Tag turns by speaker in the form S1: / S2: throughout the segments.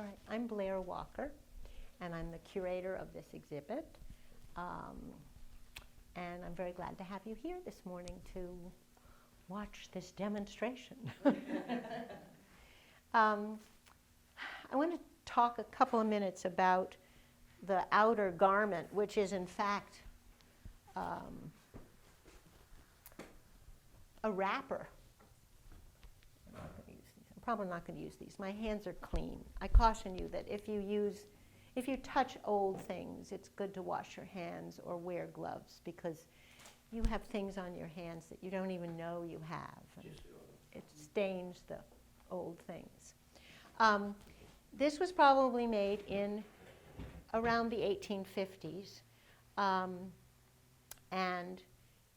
S1: All right, I'm Blair Walker, and I'm the curator of this exhibit. And I'm very glad to have you here this morning to watch this demonstration. I want to talk a couple of minutes about the outer garment, which is in fact a wrapper. I'm probably not going to use these. My hands are clean. I caution you that if you touch old things, it's good to wash your hands or wear gloves, because you have things on your hands that you don't even know you have. It stains the old things. This was probably made in around the 1850s, and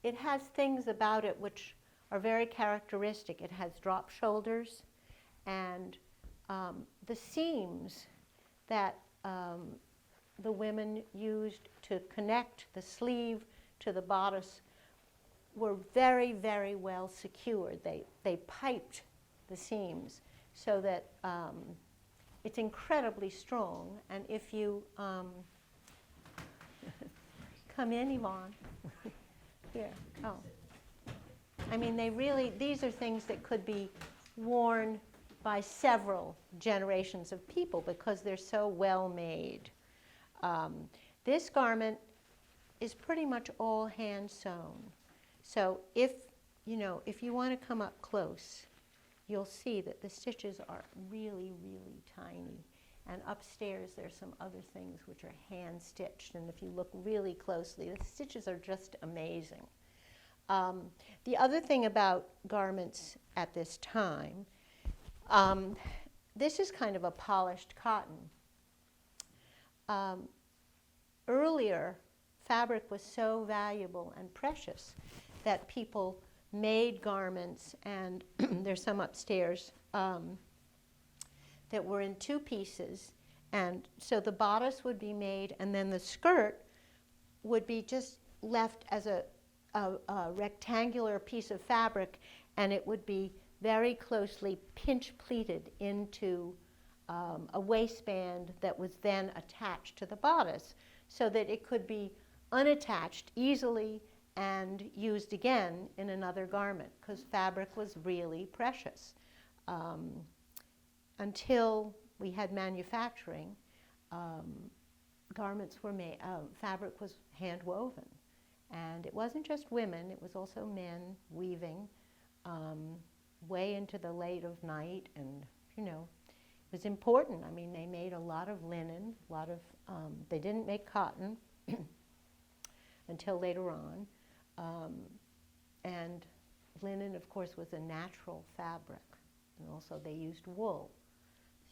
S1: it has things about it which are very characteristic. It has drop shoulders, and the seams that the women used to connect the sleeve to the bodice were very, very well secured. They piped the seams so that it's incredibly strong. And if you come in, Yvonne, here, oh. I mean, these are things that could be worn by several generations of people because they're so well made. This garment is pretty much all hand sewn. So if you want to come up close, you'll see that the stitches are really, really tiny. And upstairs there's some other things which are hand stitched. And if you look really closely, the stitches are just amazing. The other thing about garments at this time, this is kind of a polished cotton. Earlier, fabric was so valuable and precious that people made garments, and there's some upstairs that were in two pieces. And so the bodice would be made, and then the skirt would be just left as a rectangular piece of fabric, and it would be very closely pinch pleated into a waistband that was then attached to the bodice so that it could be unattached easily and used again in another garment, because fabric was really precious. Until we had manufacturing, garments were made, fabric was hand woven. And it wasn't just women, it was also men weaving way into the late of night, and it was important. I mean, they made a lot of linen, they didn't make cotton until later on. And linen, of course, was a natural fabric, and also they used wool.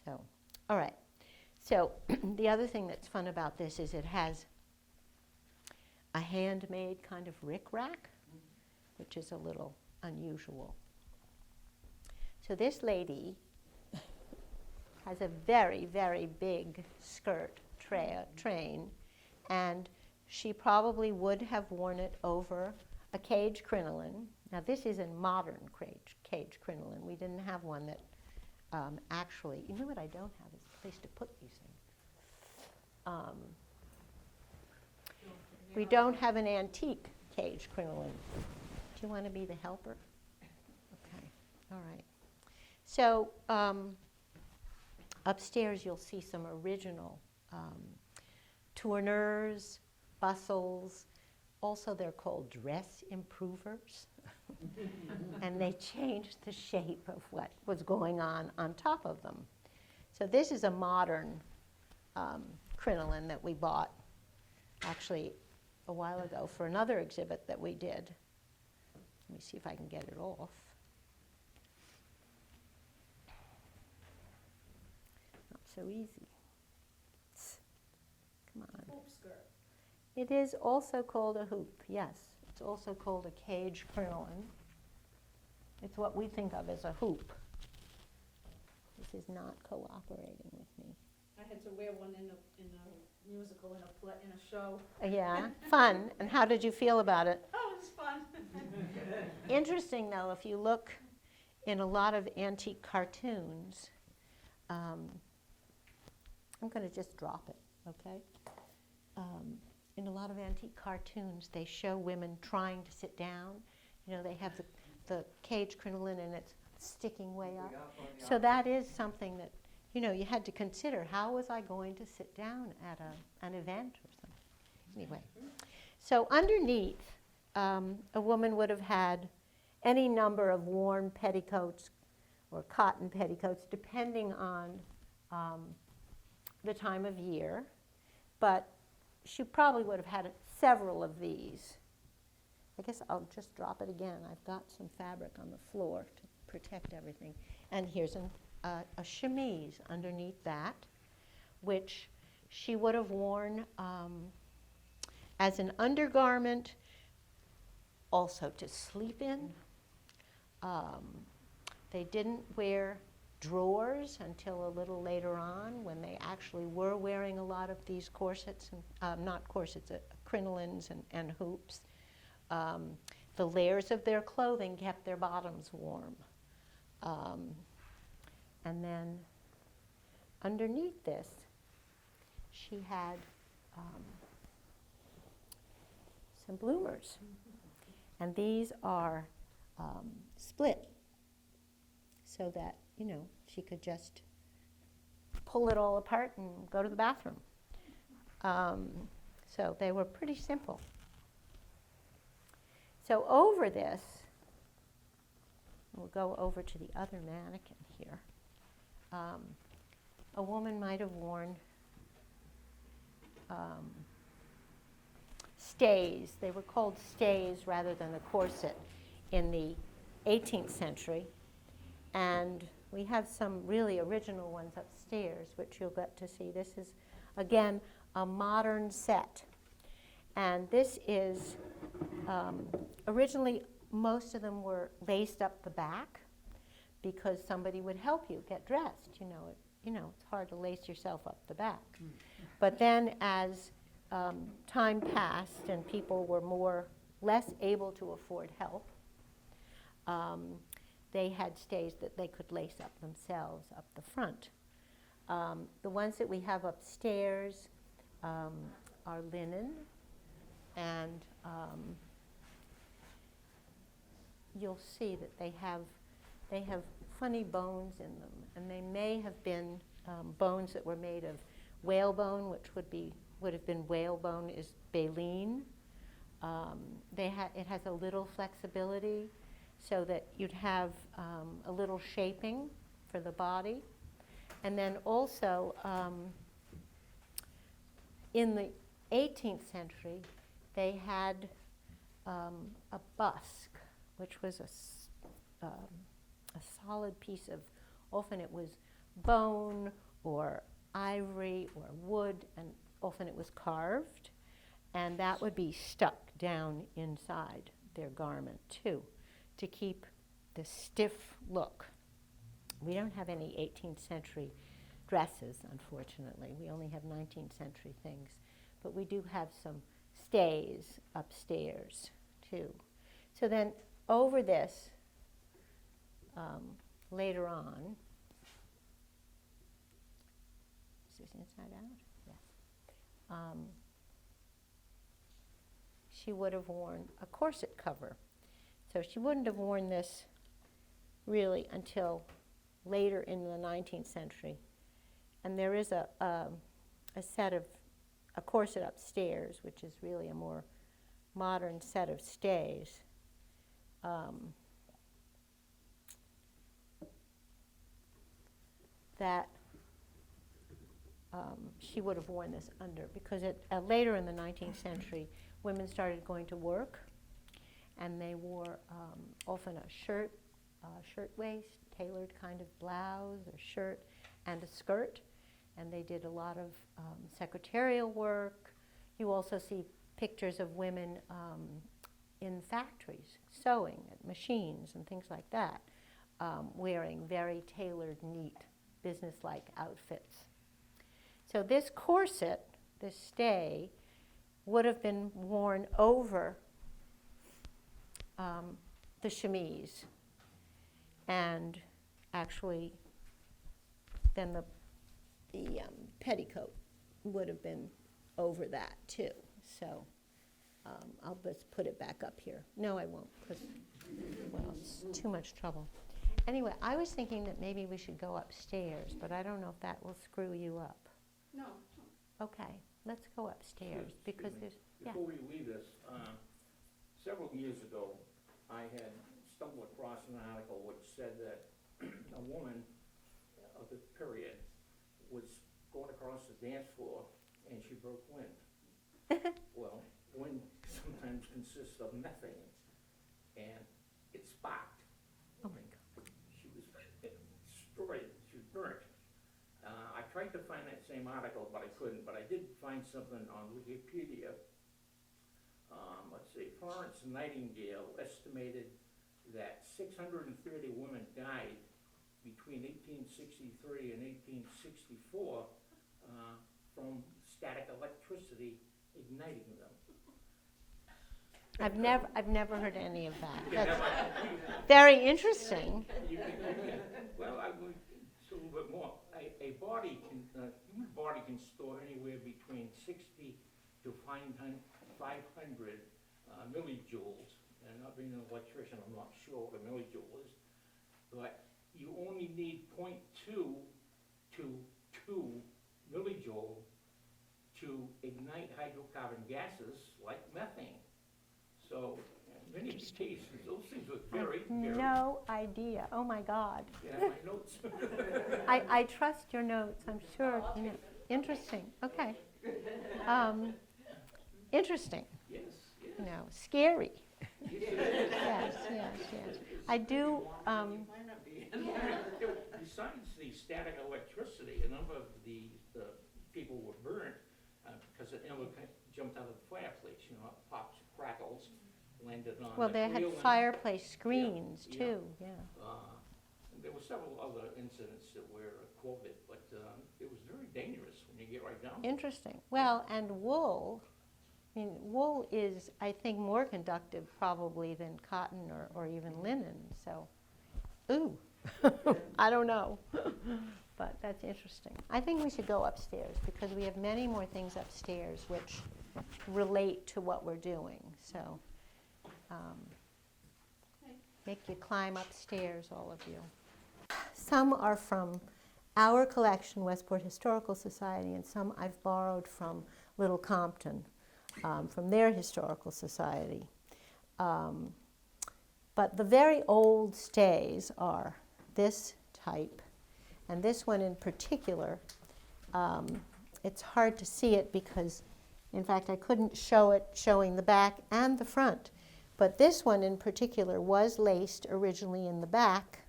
S1: So, all right. So the other thing that's fun about this is it has a handmade kind of rick-rack, which is a little unusual. So this lady has a very, very big skirt train, and she probably would have worn it over a cage crinoline. Now this is a modern cage crinoline. We didn't have one that actually, you know what I don't have is a place to put these things. We don't have an antique cage crinoline. Do you want to be the helper? Okay, all right. So upstairs you'll see some original tourneurs, bustles. Also they're called dress improvers. And they changed the shape of what was going on top of them. So this is a modern crinoline that we bought actually a while ago for another exhibit that we did. Let me see if I can get it off. Not so easy. Come on.
S2: Hoop skirt.
S1: It is also called a hoop, yes. It's also called a cage crinoline. It's what we think of as a hoop. This is not cooperating with me.
S2: I had to wear one in a musical, in a show.
S1: Yeah, fun. And how did you feel about it?
S2: Oh, it was fun.
S1: Interesting, though, if you look in a lot of antique cartoons, I'm going to just drop it, okay? In a lot of antique cartoons, they show women trying to sit down. You know, they have the cage crinoline and it's sticking way up. So that is something that, you know, you had to consider. How was I going to sit down at an event or something? Anyway, so underneath, a woman would have had any number of worn petticoats or cotton petticoats, depending on the time of year. But she probably would have had several of these. I guess I'll just drop it again. I've got some fabric on the floor to protect everything. And here's a chemise underneath that, which she would have worn as an undergarment, also to sleep in. They didn't wear drawers until a little later on, when they actually were wearing a lot of these corsets, and, not corsets, crinolines and hoops. The layers of their clothing kept their bottoms warm. And then underneath this, she had some bloomers. And these are split so that, you know, she could just pull it all apart and go to the bathroom. So they were pretty simple. So over this, we'll go over to the other mannequin here. A woman might have worn stays. They were called stays rather than the corset in the 18th century. And we have some really original ones upstairs, which you'll get to see. This is, again, a modern set. And this is, originally, most of them were laced up the back because somebody would help you get dressed. You know, it's hard to lace yourself up the back. But then as time passed and people were less able to afford help, they had stays that they could lace up themselves up the front. The ones that we have upstairs are linen, and you'll see that they have funny bones in them, and they may have been bones that were made of whalebone, which would have been whalebone is baleen. It has a little flexibility, so that you'd have a little shaping for the body. And then also, in the 18th century, they had a busk, which was a solid piece of, often it was bone or ivory or wood, and often it was carved, and that would be stuck down inside their garment too, to keep the stiff look. We don't have any 18th century dresses, unfortunately. We only have 19th century things. But we do have some stays upstairs, too. So then over this, later on, is this inside out? Yes. She would have worn a corset cover. So she wouldn't have worn this really until later in the 19th century. And there is a set of a corset upstairs, which is really a more modern set of stays. That she would have worn this under, because later in the 19th century, women started going to work, and they wore often a shirt waist, tailored kind of blouse or shirt, and a skirt. And they did a lot of secretarial work. You also see pictures of women in factories, sewing at machines and things like that, wearing very tailored, neat, business-like outfits. So this corset, this stay, would have been worn over the chemise, and actually then petticoat would have been over that too. So I'll just put it back up here. No, I won't, because, well, it's too much trouble. Anyway, I was thinking that maybe we should go upstairs, but I don't know if that will screw you up.
S2: No.
S1: Okay, let's go upstairs, because there's, yeah.
S3: Before we leave this, several years ago, I had stumbled across an article which said that a woman of the period was going across the dance floor and she broke wind. Well, wind sometimes consists of methane, and it sparked.
S1: Oh my God.
S3: She was destroyed, she was burnt. I tried to find that same article, but I couldn't, but I did find something on Wikipedia. Let's see, Florence Nightingale estimated that 630 women died between 1863 and 1864 from static electricity igniting them.
S1: I've never heard any of that. That's very interesting.
S3: Well, I would a little bit more. A body can, human body can store anywhere between 60 to 500 millijoules. And not being an electrician, I'm not sure what a millijoule is, but you only need 0.2 to 2 millijoule to ignite hydrocarbon gases like methane. So in many cases, those things are very, very...
S1: No idea. Oh my God.
S3: Yeah, my notes.
S1: I trust your notes, I'm sure. You know. Interesting, okay. Interesting,
S3: Yes, yes.
S1: you know, scary. Yes, yes, yes. I do,
S3: Besides the static electricity, a number of the people were burnt because it never jumped out of the fireplace, you know, it pops, crackles, landed on
S1: well,
S3: the
S1: they had
S3: grill and-
S1: fireplace screens
S3: yeah.
S1: too, yeah.
S3: There were several other incidents that were quoted, but it was very dangerous when you get right down to it.
S1: Interesting. Well, and wool, I mean, wool is, I think, more conductive probably than cotton or even linen, so, ooh, I don't know. But that's interesting. I think we should go upstairs because we have many more things upstairs which relate to what we're doing, so make you climb upstairs, all of you. Some are from our collection, Westport Historical Society, and some I've borrowed from Little Compton, from their historical society. But the very old stays are this type, and this one in particular. It's hard to see it because, in fact, I couldn't show it showing the back and the front. But this one in particular was laced originally in the back,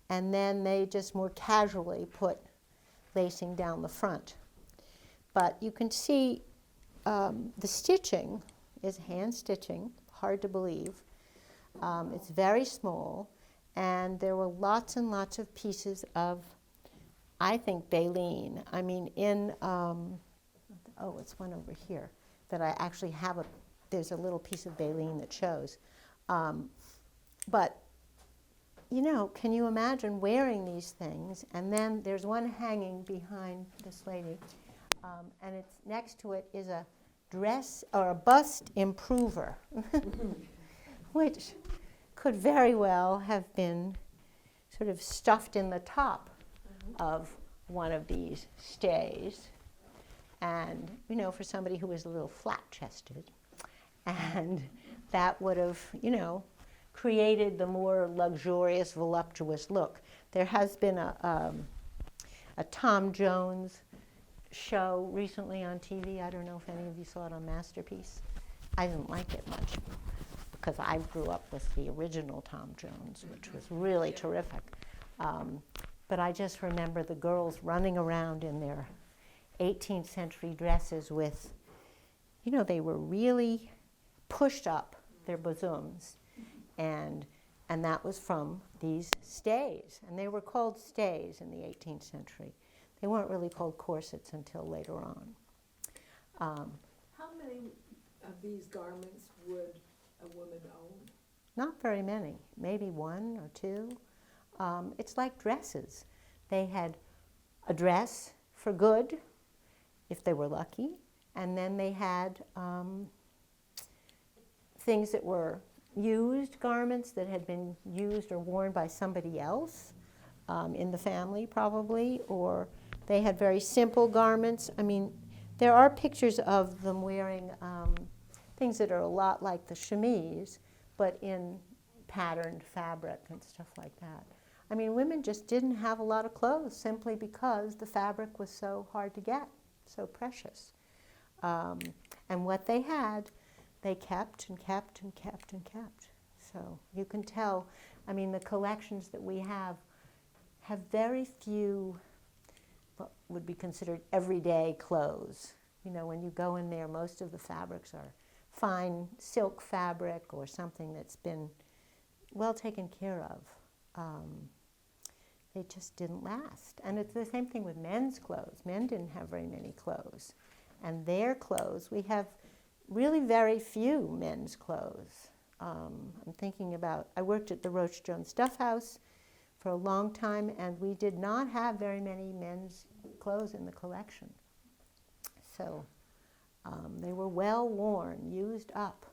S1: and then they just more casually put lacing down the front. But you can see the stitching is hand stitching, hard to believe. It's very small, and there were lots and lots of pieces of, I think, baleen. I mean, in, oh, it's one over here that I actually have there's a little piece of baleen that shows. But, you know, can you imagine wearing these things? And then there's one hanging behind this lady, and it's next to it is a dress or a bust improver, which could very well have been sort of stuffed in the top of one of these stays. And, you know, for somebody who was a little flat-chested, and that would have, you know, created the more luxurious, voluptuous look. There has been a Tom Jones show recently on TV. I don't know if any of you saw it on Masterpiece. I didn't like it much because I grew up with the original Tom Jones, which was really terrific. But I just remember the girls running around in their 18th century dresses with, you know, they were really pushed up, their bosoms, and that was from these stays. And they were called stays in the 18th century. They weren't really called corsets until later on.
S4: How many of these garments would a woman own?
S1: Not very many, maybe one or two. It's like dresses. They had a dress for good, if they were lucky, and then they had things that were used garments that had been used or worn by somebody else in the family probably, or they had very simple garments. I mean, there are pictures of them wearing things that are a lot like the chemise, but in patterned fabric and stuff like that. I mean, women just didn't have a lot of clothes simply because the fabric was so hard to get, so precious. And what they had, they kept and kept and kept and kept. So you can tell, I mean, the collections that we have very few what would be considered everyday clothes. You know, when you go in there, most of the fabrics are fine silk fabric or something that's been well taken care of. They just didn't last. And it's the same thing with men's clothes. Men didn't have very many clothes. And their clothes, we have really very few men's clothes. I'm thinking about, I worked at the Roach Jones Stuff House for a long time, and we did not have very many men's clothes in the collection. So they were well worn, used up.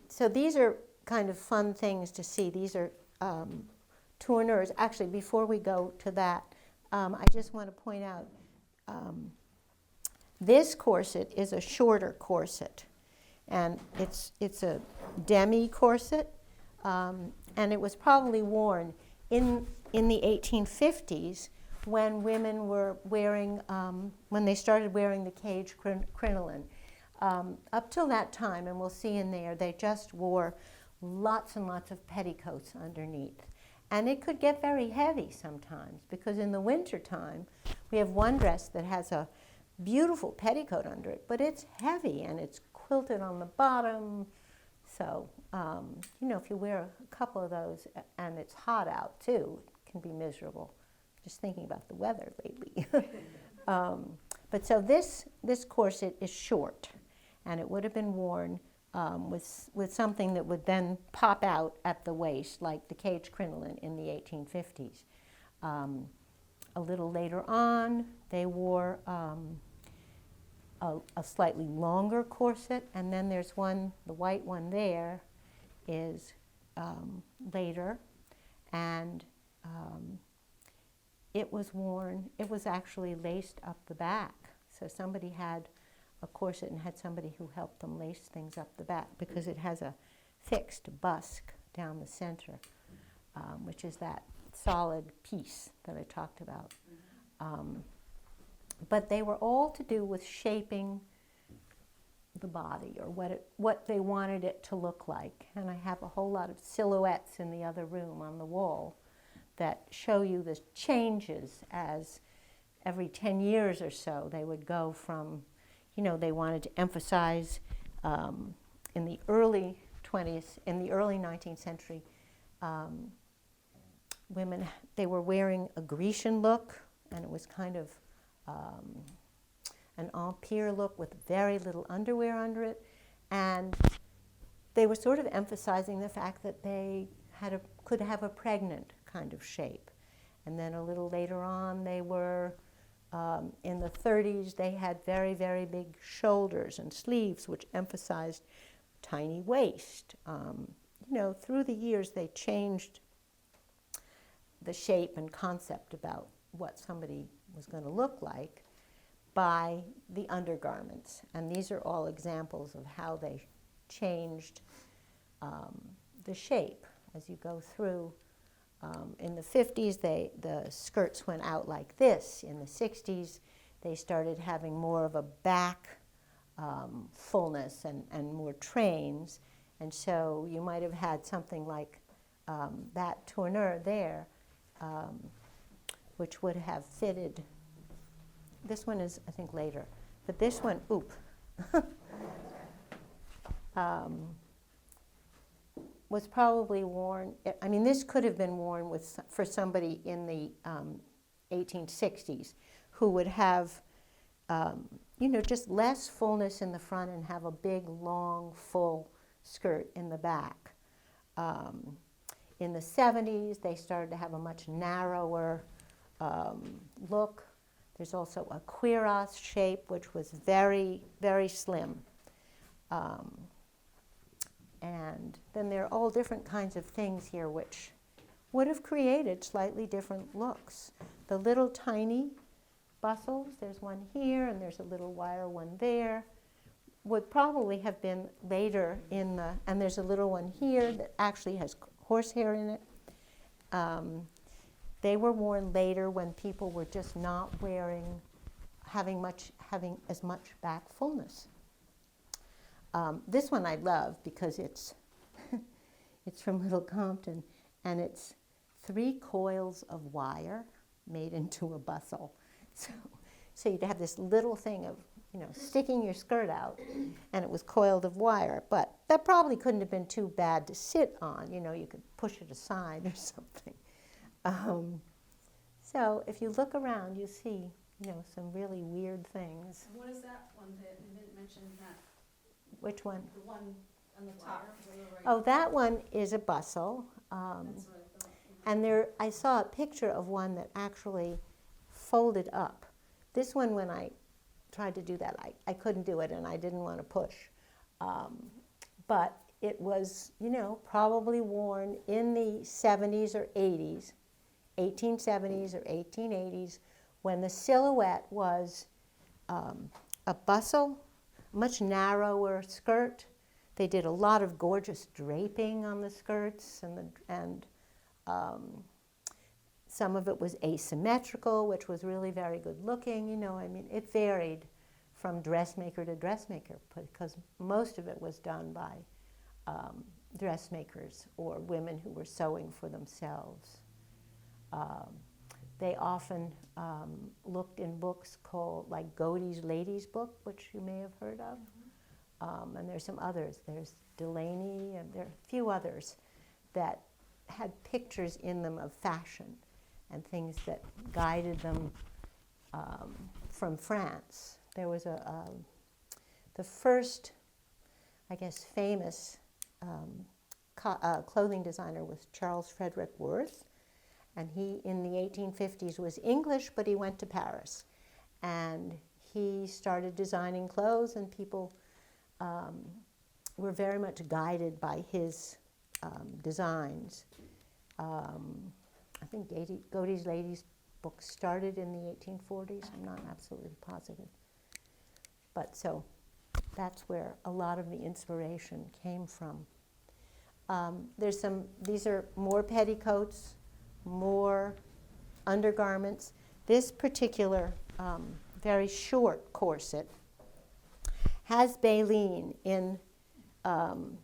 S1: So these are kind of fun things to see. These are tourneurs. Actually, before we go to that, I just want to point out this corset is a shorter corset, and it's a demi corset, and it was probably worn in the 1850s when women were wearing, when they started wearing the cage crinoline. Up till that time, and we'll see in there, they just wore lots and lots of petticoats underneath. And it could get very heavy sometimes, because in the winter time, we have one dress that has a beautiful petticoat under it, but it's heavy and it's quilted on the bottom. So, you know, if you wear a couple of those and it's hot out too, it can be miserable. Just thinking about the weather lately. But so this corset is short, and it would have been worn with something that would then pop out at the waist, like the cage crinoline in the 1850s. A little later on, they wore a slightly longer corset, and then there's one, the white one there, is later, and it was worn, it was actually laced up the back. So somebody had a corset and had somebody who helped them lace things up the back, because it has a fixed busk down the center, which is that solid piece that I talked about. But they were all to do with shaping the body, or what they wanted it to look like. And I have a whole lot of silhouettes in the other room on the wall that show you the changes as every 10 years or so they would go from, you know, they wanted to emphasize in the early 20th, in the early 19th century, women, they were wearing a Grecian look, and it was kind of an empire look with very little underwear under it, and they were sort of emphasizing the fact that they could have a pregnant kind of shape. And then a little later on, they were, in the 30s, they had very, very big shoulders and sleeves, which emphasized tiny waist. You know, through the years, they changed the shape and concept about what somebody was going to look like by the undergarments. And these are all examples of how they changed the shape as you go through. In the 50s, the skirts went out like this. In the 60s, they started having more of a back fullness and more trains. And so you might have had something like that tournure there, which would have fitted. This one is, I think, later. But this one, was probably worn, I mean, this could have been worn for somebody in the 1860s who would have, you know, just less fullness in the front and have a big, long, full skirt in the back. In the 70s, they started to have a much narrower look. There's also a cuirass shape, which was very, very slim. And then there are all different kinds of things here which would have created slightly different looks. The little tiny bustles, there's one here and there's a little wire one there, would probably have been later in the, and there's a little one here that actually has horsehair in it. They were worn later when people were just not having as much back fullness. This one I love because it's from Little Compton, and it's 3 coils of wire made into a bustle. So you'd have this little thing of, sticking your skirt out, and it was coiled of wire. But that probably couldn't have been too bad to sit on. You could push it aside or something. So if you look around, you see, some really weird things.
S2: And what is that one that, you didn't mention that,
S1: Which one?
S2: the one on the top?
S1: Oh, that one is a bustle.
S2: That's what I thought.
S1: And I saw a picture of one that actually folded up. This one, when I tried to do that, I couldn't do it, and I didn't want to push. But it was, probably worn in the 70s or 80s, 1870s or 1880s, when the silhouette was a bustle, much narrower skirt. They did a lot of gorgeous draping on the skirts, and some of it was asymmetrical, which was really very good looking. It varied from dressmaker to dressmaker because most of it was done by dressmakers or women who were sewing for themselves. They often looked in books called, like Godey's Ladies Book, which you may have heard of. And there's some others. There's Delaney, and there are a few others that had pictures in them of fashion and things that guided them from France. There was the first, I guess, famous clothing designer was Charles Frederick Worth, and he, in the 1850s, was English, but he went to Paris. And he started designing clothes, and people were very much guided by his designs. I think Godey's Ladies book started in the 1840s. I'm not absolutely positive. But so that's where a lot of the inspiration came from. These are more petticoats, more undergarments. This particular very short corset has baleen in, and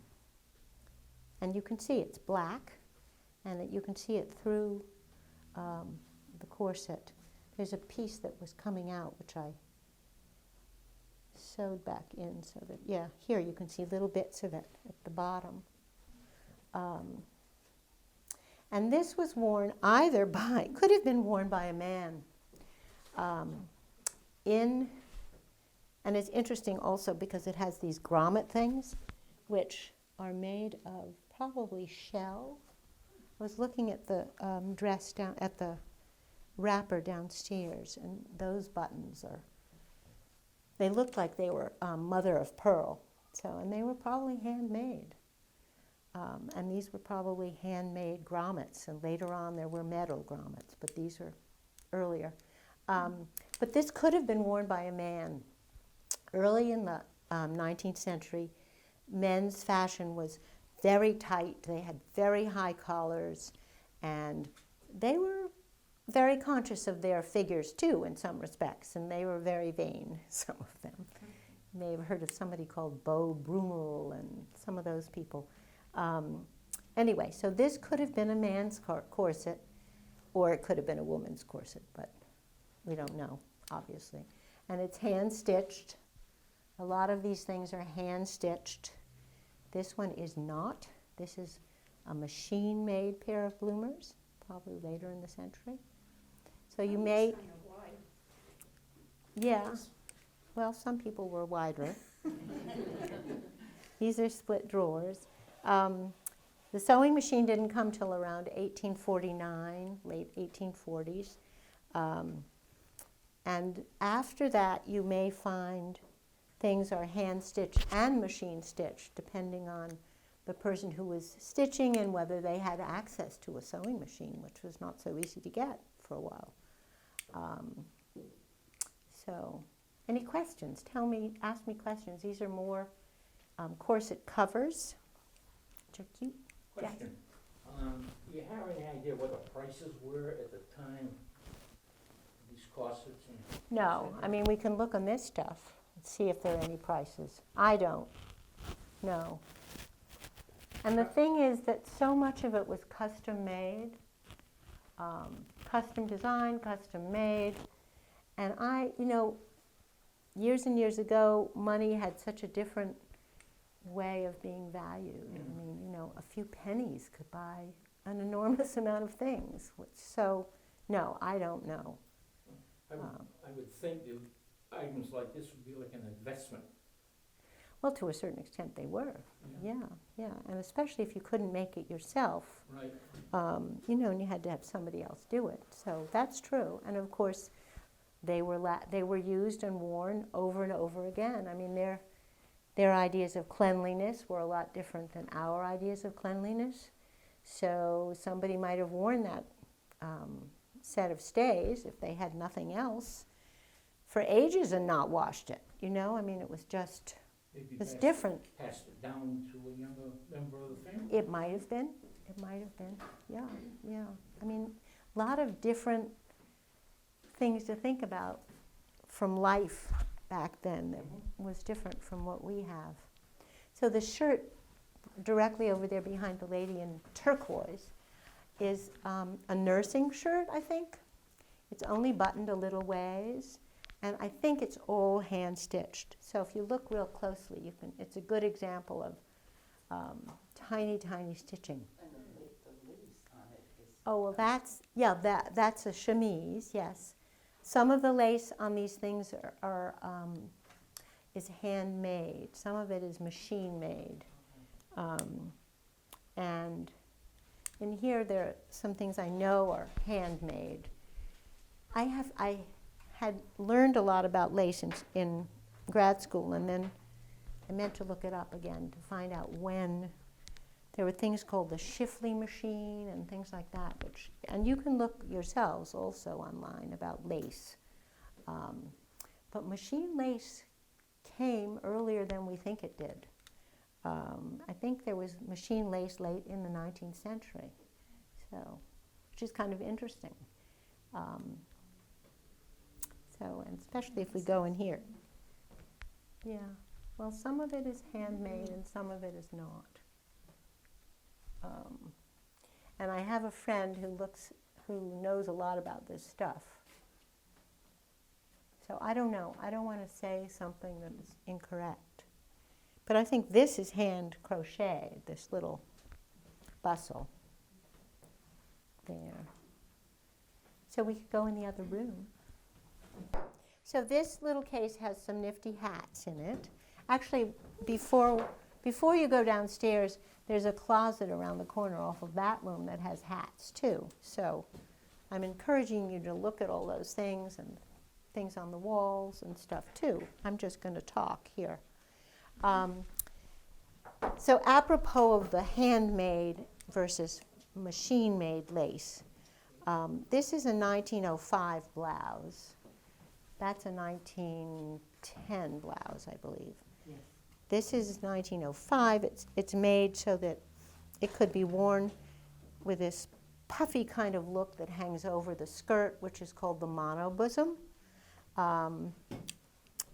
S1: you can see it's black, and you can see it through the corset. There's a piece that was coming out, which I sewed back in so that, here you can see little bits of it at the bottom. And this was worn either could have been worn by a man and it's interesting also because it has these grommet things, which are made of probably shell. I was looking at the dress down at the wrapper downstairs, and those buttons they looked like they were mother of pearl. And they were probably handmade. And these were probably handmade grommets, and later on there were metal grommets, but these are earlier. But this could have been worn by a man. Early in the 19th century, men's fashion was very tight. They had very high collars, and they were very conscious of their figures too in some respects, and they were very vain, some of them. You may have heard of somebody called Beau Brummel and some of those people. Anyway, so this could have been a man's corset, or it could have been a woman's corset, but we don't know, obviously. And it's hand-stitched. A lot of these things are hand-stitched. This one is not. This is a machine-made pair of bloomers, probably later in the century. So you may...
S2: Kind of wide.
S1: Yeah. Well, some people were wider. These are split drawers. The sewing machine didn't come till around 1849, late 1840s. And after that, you may find things are hand-stitched and machine-stitched, depending on the person who was stitching and whether they had access to a sewing machine, which was not so easy to get for a while. So, any questions? Ask me questions. These are more corset covers, which are cute.
S3: Question. Do you have any idea what the prices were at the time, these corsets? And
S1: No, I mean, we can look on this stuff and see if there are any prices. I don't. No. And the thing is that so much of it was custom made, custom designed, custom made. And years and years ago, money had such a different way of being valued. I mean, a few pennies could buy an enormous amount of things. So, no, I don't know.
S3: I would think that items like this would be like an investment.
S1: Well, to a certain extent, they were. Yeah, and especially if you couldn't make it yourself.
S3: Right.
S1: And you had to have somebody else do it. So that's true. And of course, they were used and worn over and over again. I mean, their ideas of cleanliness were a lot different than our ideas of cleanliness. So somebody might have worn that set of stays if they had nothing else for ages and not washed it. I mean, it was just. It's different.
S3: Passed it down to a younger member of the family?
S1: It might have been. Yeah. I mean, a lot of different things to think about from life back then that was different from what we have. So the shirt directly over there behind the lady in turquoise is a nursing shirt, I think. It's only buttoned a little ways. And I think it's all hand-stitched. So if you look real closely, it's a good example of tiny, tiny stitching.
S5: And the lace on it is...
S1: Oh, well, that's a chemise, yes. Some of the lace on these things is handmade. Some of it is machine-made. And in here, there are some things I know are handmade. I had learned a lot about lace in grad school, and then I meant to look it up again to find out when. There were things called the Shifley machine and things like that, and you can look yourselves also online about lace. But machine lace came earlier than we think it did. I think there was machine lace late in the 19th century, which is kind of interesting. And especially if we go in here. Yeah, well, some of it is handmade and some of it is not. And I have a friend who knows a lot about this stuff. So I don't know. I don't want to say something that is incorrect. But I think this is hand crocheted, this little bustle there. So we could go in the other room. So this little case has some nifty hats in it. Actually, before you go downstairs, there's a closet around the corner off of that room that has hats too. So I'm encouraging you to look at all those things and things on the walls and stuff too. I'm just going to talk here. So apropos of the handmade versus machine-made lace, this is a 1905 blouse. That's a 1910 blouse, I believe.
S5: Yes.
S1: This is 1905. It's made so that it could be worn with this puffy kind of look that hangs over the skirt, which is called the monobosom.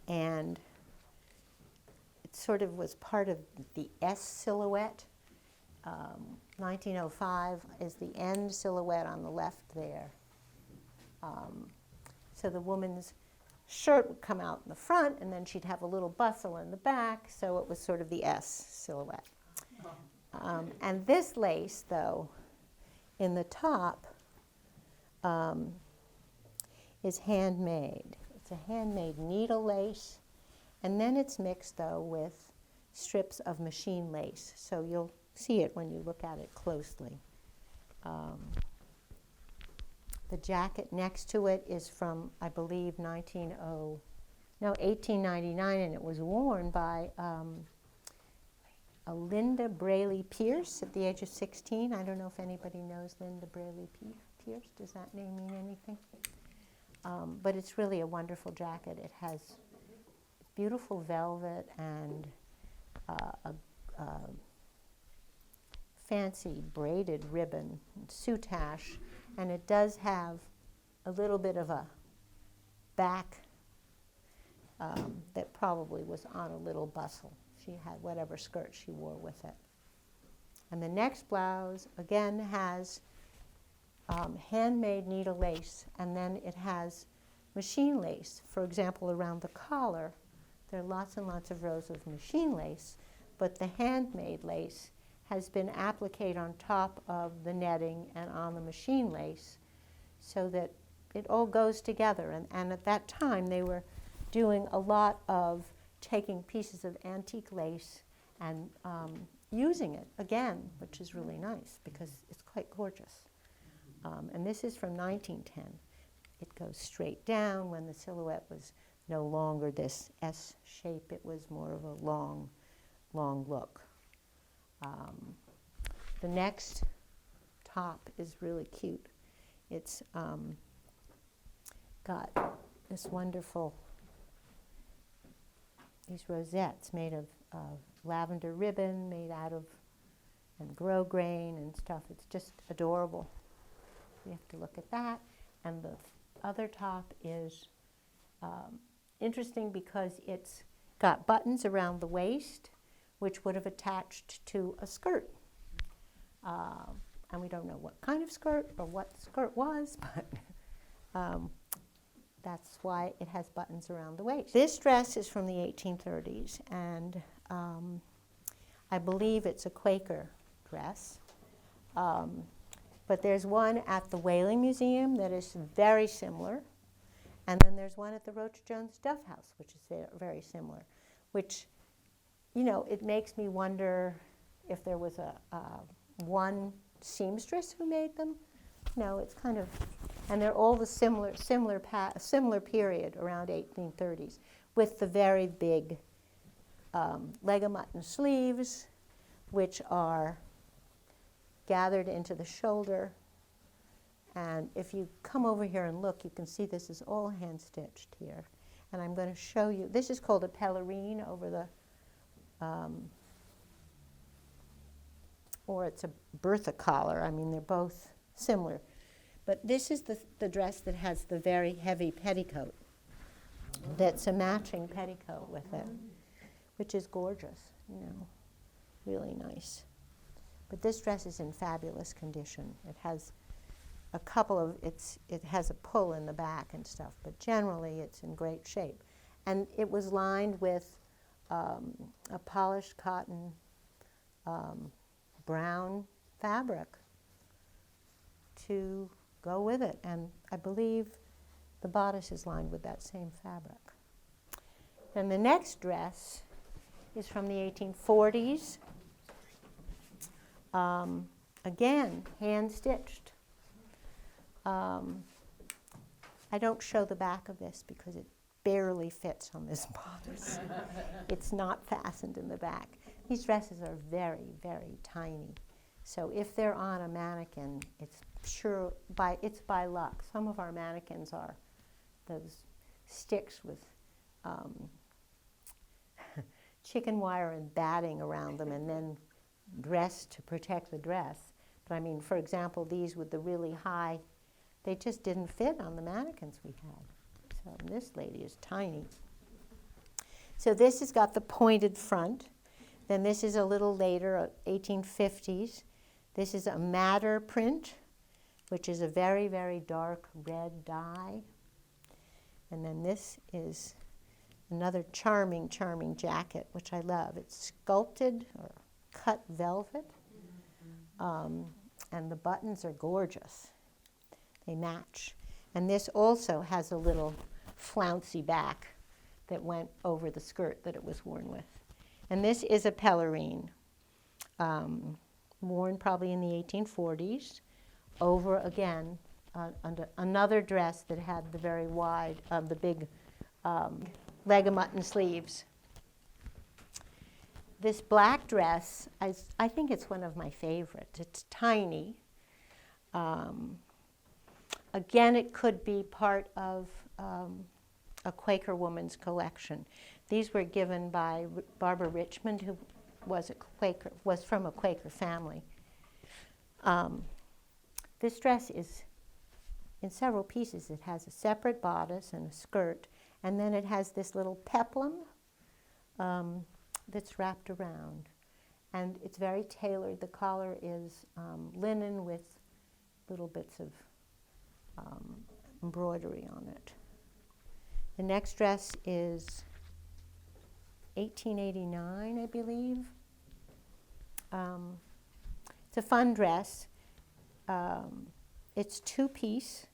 S1: And it sort of was part of the S silhouette. 1905 is the end silhouette on the left there. So the woman's shirt would come out in the front, and then she'd have a little bustle in the back, so it was sort of the S silhouette. And this lace, though, in the top, is handmade. It's a handmade needle lace, and then it's mixed, though, with strips of machine lace, so you'll see it when you look at it closely. The jacket next to it is from, I believe, 1899, and it was worn by a Linda Brayley Pierce at the age of 16. I don't know if anybody knows Linda Brayley Pierce. Does that name mean anything? But it's really a wonderful jacket. It has beautiful velvet and a fancy braided ribbon, soutache, and it does have a little bit of a back that probably was on a little bustle. She had whatever skirt she wore with it. And the next blouse, again, has handmade needle lace, and then it has machine lace. For example, around the collar, there are lots and lots of rows of machine lace, but the handmade lace has been appliqued on top of the netting and on the machine lace so that it all goes together. And at that time, they were doing a lot of taking pieces of antique lace and using it again, which is really nice because it's quite gorgeous. And this is from 1910. It goes straight down. When the silhouette was no longer this S shape, it was more of a long look. The next top is really cute. It's got this wonderful, these rosettes made of lavender ribbon, made out of, and grosgrain and stuff. It's just adorable. We have to look at that. And the other top is interesting because it's got buttons around the waist, which would have attached to a skirt. And we don't know what kind of skirt or what the skirt was, but that's why it has buttons around the waist. This dress is from the 1830s, and I believe it's a Quaker dress. But there's one at the Whaling Museum that is very similar, and then there's one at the Roach Jones Duff House, which is very similar, which, you know, it makes me wonder if there was a one seamstress who made them. No, it's kind of, and they're all the similar period, around 1830s, with the very big leg of mutton sleeves, which are gathered into the shoulder. And if you come over here and look, you can see this is all hand-stitched here. And I'm going to show you, this is called a pelerine over the, or it's a Bertha collar. I mean, they're both similar. But this is the dress that has the very heavy petticoat. That's a matching petticoat with it, which is gorgeous, you know, really nice. But this dress is in fabulous condition. It has a couple of, it has a pull in the back and stuff, but generally it's in great shape. And it was lined with a polished cotton brown fabric to go with it. And I believe the bodice is lined with that same fabric. Then the next dress is from the 1840s. Again, hand-stitched. I don't show the back of this because it barely fits on this bodice. It's not fastened in the back. These dresses are very, very tiny. So if they're on a mannequin, it's by luck. Some of our mannequins are those sticks with chicken wire and batting around them and then dress to protect the dress. But I mean, for example, these with the really high, they just didn't fit on the mannequins we had. So this lady is tiny. So this has got the pointed front. Then this is a little later, 1850s. This is a madder print, which is a very, very dark red dye. And then this is another charming, charming jacket, which I love. It's sculpted or cut velvet, and the buttons are gorgeous. They match. And this also has a little flouncy back that went over the skirt that it was worn with. And this is a pelerine, worn probably in the 1840s, over, again, another dress that had the very wide, the big leg of mutton sleeves. This black dress, I think it's one of my favorites. It's tiny. Again, it could be part of a Quaker woman's collection. These were given by Barbara Richmond, who was from a Quaker family. This dress is in several pieces. It has a separate bodice and a skirt, and then it has this little peplum that's wrapped around. And it's very tailored. The collar is linen with little bits of embroidery on it. The next dress is 1889, I believe. It's a fun dress. It's two-piece,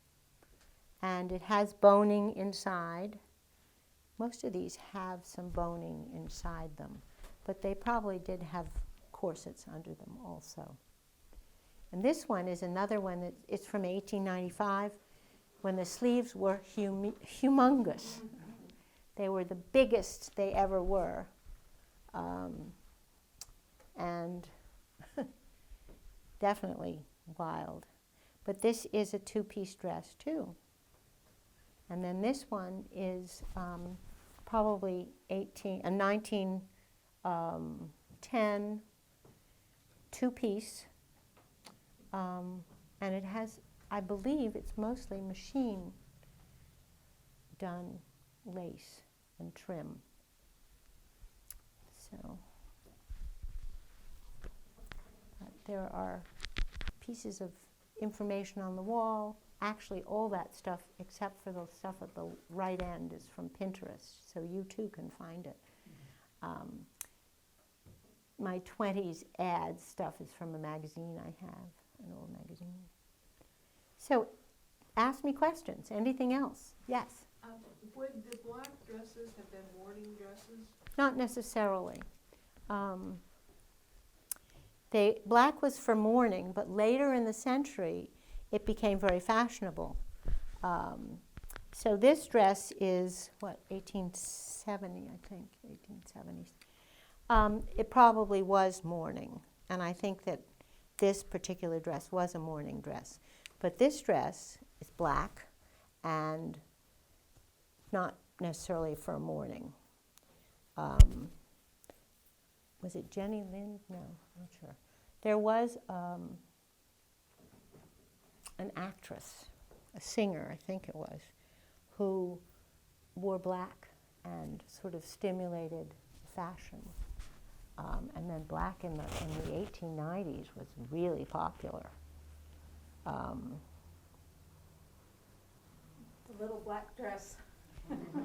S1: and it has boning inside. Most of these have some boning inside them, but they probably did have corsets under them also. And this one is another one that it's from 1895, when the sleeves were humongous. They were the biggest they ever were, and definitely wild. But this is a two-piece dress too. And then this one is probably 1910 two-piece, and it has, I believe, it's mostly machine done lace and trim. So there are pieces of information on the wall. Actually, all that stuff, except for the stuff at the right end, is from Pinterest, so you too can find it. My 20s ad stuff is from a magazine I have, an old magazine. So, ask me questions. Anything else? Yes?
S4: Would the black dresses have been morning dresses?
S1: Not necessarily. Black was for mourning, but later in the century, it became very fashionable. So this dress is, 1870, I think, 1870s. It probably was mourning, and I think that this particular dress was a mourning dress. But this dress is black and not necessarily for mourning. Was it Jenny Lind? No, not sure. There was an actress, a singer, I think it was, who wore black and sort of stimulated fashion. And then black in the 1890s was really popular.
S2: The little black dress.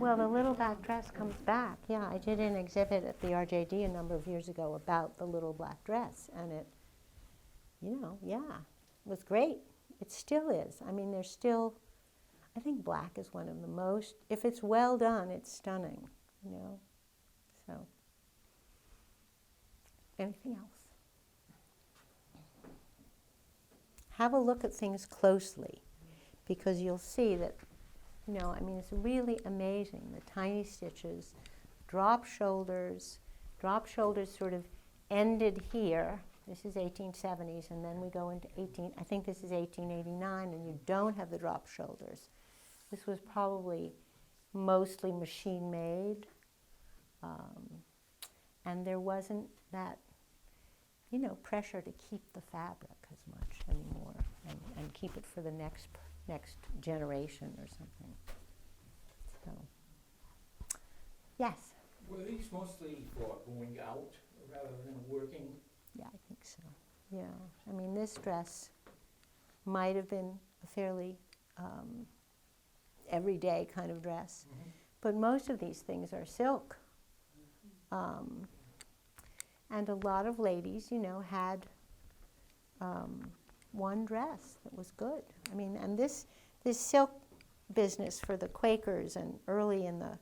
S1: Well, the little black dress comes back. Yeah, I did an exhibit at the RJD a number of years ago about the little black dress, and it, was great. It still is. I mean, there's still, I think black is one of the most, if it's well done, it's stunning, so. Anything else? Have a look at things closely, because you'll see that, it's really amazing. The tiny stitches, drop shoulders sort of ended here. This is 1870s, and then we go into I think this is 1889, and you don't have the drop shoulders. This was probably mostly machine made, and there wasn't that, pressure to keep the fabric as much anymore, and keep it for the next generation or something. So, yes?
S3: Were these mostly for going out rather than working?
S1: Yeah, I think so. Yeah, I mean, this dress might have been a fairly everyday kind of dress, but most of these things are silk. And a lot of ladies, had one dress that was good. I mean, and this silk business for the Quakers and early in the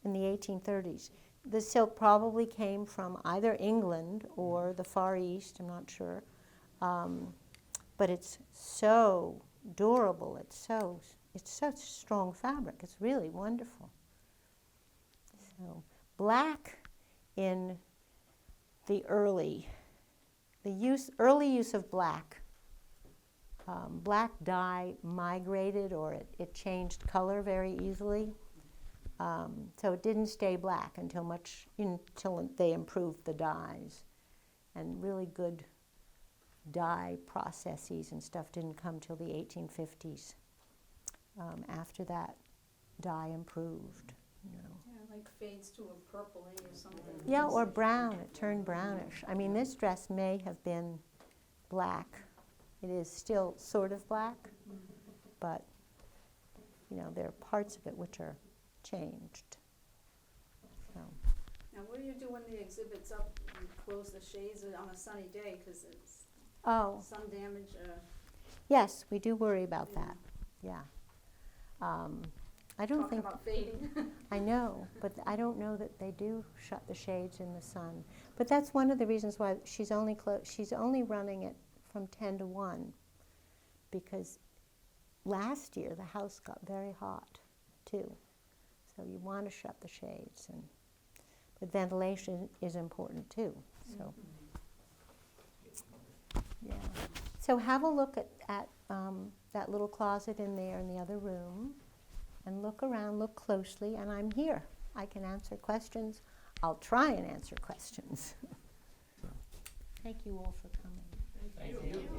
S1: 1830s, the silk probably came from either England or the Far East, I'm not sure. But it's so durable. It's such strong fabric. It's really wonderful. So black in the early use of black. Black dye migrated, or it changed color very easily. So it didn't stay black until they improved the dyes. And really good dye processes and stuff didn't come till the 1850s. After that, dye improved. You know.
S2: Yeah, like fades to a purpley or something.
S1: Yeah, or brown. It turned brownish. I mean, this dress may have been black. It is still sort of black, but you know, there are parts of it which are changed. So.
S2: Now, what do you do when the exhibit's up? You close the shades on a sunny day because it's sun damage?
S1: Yes, we do worry about that. Yeah. I don't
S2: Talking
S1: think.
S2: about fading.
S1: I know, but I don't know that they do shut the shades in the sun. But that's one of the reasons why she's only running it from 10 to 1, because last year the house got very hot too. So you want to shut the shades, but ventilation is important too. So yeah. So have a look at that little closet in there in the other room, and look around, look closely, and I'm here. I can answer questions. I'll try and answer questions. Thank you all for coming.
S3: Thank you.